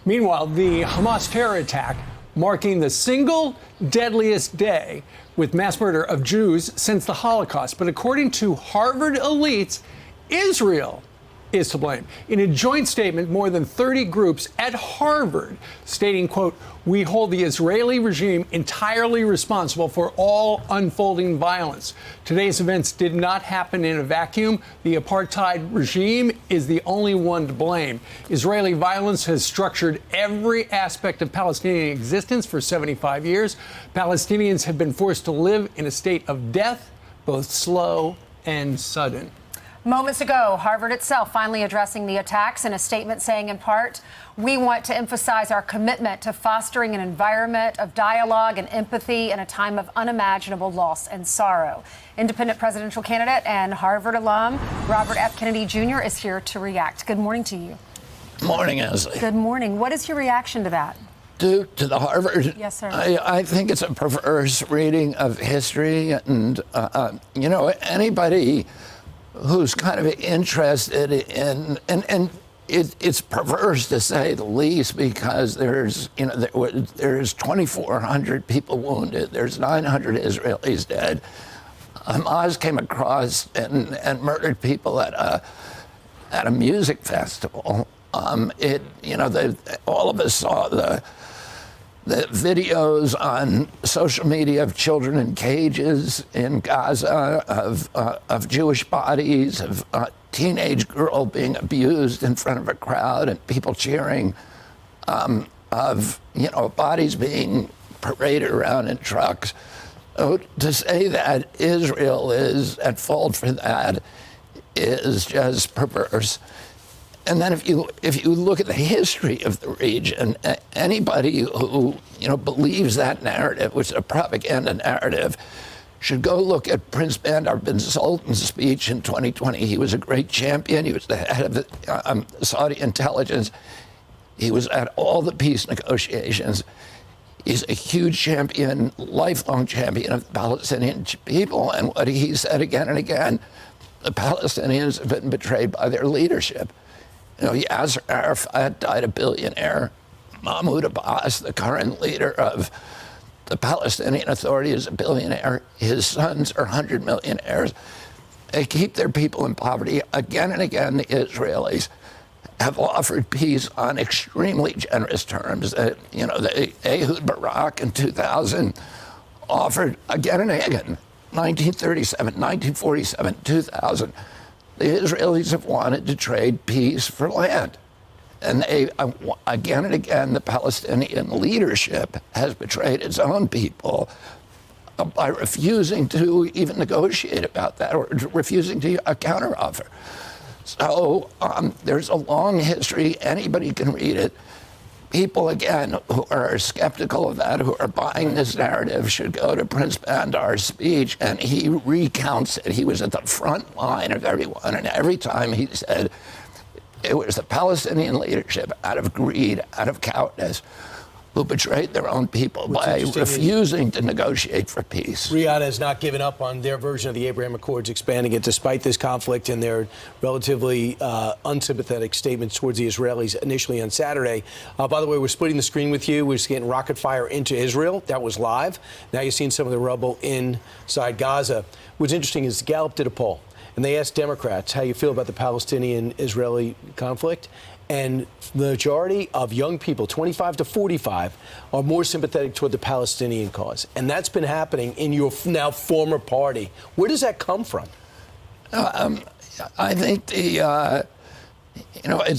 Meanwhile, the Hamas terror attack marking the single deadliest day with mass murder of Jews since the Holocaust. But according to Harvard elites, Israel is to blame. In a joint statement, more than 30 groups at Harvard stating, quote, "We hold the Israeli regime entirely responsible for all unfolding violence. Today's events did not happen in a vacuum. The apartheid regime is the only one to blame. Israeli violence has structured every aspect of Palestinian existence for 75 years. Palestinians have been forced to live in a state of death, both slow and sudden." Moments ago, Harvard itself finally addressing the attacks in a statement saying, in part, "We want to emphasize our commitment to fostering an environment of dialogue and empathy in a time of unimaginable loss and sorrow." Independent presidential candidate and Harvard alum Robert F. Kennedy Jr. is here to react. Good morning to you. Morning, Ashley. Good morning. What is your reaction to that? To the Harvard? Yes, sir. I think it's a perverse reading of history. And, anybody who's kind of interested in, and it's perverse to say the least, because there's 2,400 people wounded. There's 900 Israelis dead. Hamas came across and murdered people at a music festival. All of us saw the videos on social media of children in cages in Gaza, of Jewish bodies, of a teenage girl being abused in front of a crowd and people cheering, of bodies being paraded around in trucks. So to say that Israel is at fault for that is just perverse. And then if you look at the history of the region, anybody who believes that narrative, which is a propaganda narrative, should go look at Prince Bandar bin Sultan's speech in 2020. He was a great champion. He was the head of the Saudi intelligence. He was at all the peace negotiations. He's a huge champion, lifelong champion of the Palestinian people. And what he said again and again, the Palestinians have been betrayed by their leadership. Yasser Arafat died a billionaire. Mahmoud Abbas, the current leader of the Palestinian Authority, is a billionaire. His sons are 100 millionaires. They keep their people in poverty. Again and again, the Israelis have offered peace on extremely generous terms. The Ehud Barak in 2000 offered again and again, 1937, 1947, 2000. The Israelis have wanted to trade peace for land. And they, again and again, the Palestinian leadership has betrayed its own people by refusing to even negotiate about that, or refusing to a counteroffer. So there's a long history. Anybody can read it. People, again, who are skeptical of that, who are buying this narrative, should go to Prince Bandar's speech, and he recounts it. He was at the front line of everyone, and every time he said it was the Palestinian leadership, out of greed, out of cowardice, who betrayed their own people by refusing to negotiate for peace. Riyadh has not given up on their version of the Abraham Accords, expanding it despite this conflict and their relatively unsympathetic statements towards the Israelis initially on Saturday. By the way, we're splitting the screen with you. We're just getting rocket fire into Israel. That was live. Now you're seeing some of the rubble inside Gaza. What's interesting is Gallup did a poll, and they asked Democrats how you feel about the Palestinian-Israeli conflict. And the majority of young people, 25 to 45, are more sympathetic toward the Palestinian cause. And that's been happening in your now former party. Where does that come from? I think it's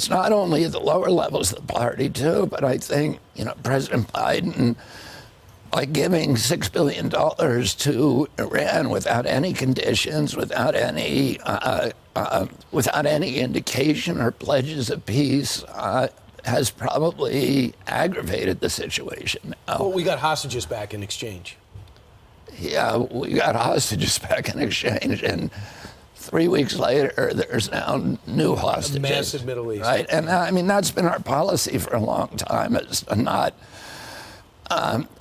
not only at the lower levels of the party, too, but I think, President Biden, by giving $6 billion to Iran without any conditions, without any indication or pledges of peace, has probably aggravated the situation now. Well, we got hostages back in exchange. Yeah, we got hostages back in exchange, and 3 weeks later, there's now new hostages. A massive Middle East. Right, and that's been our policy for a long time, is to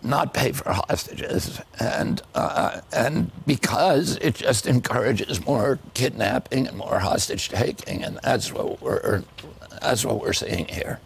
not pay for hostages, and because it just encourages more kidnapping and more hostage taking, and that's what we're seeing here.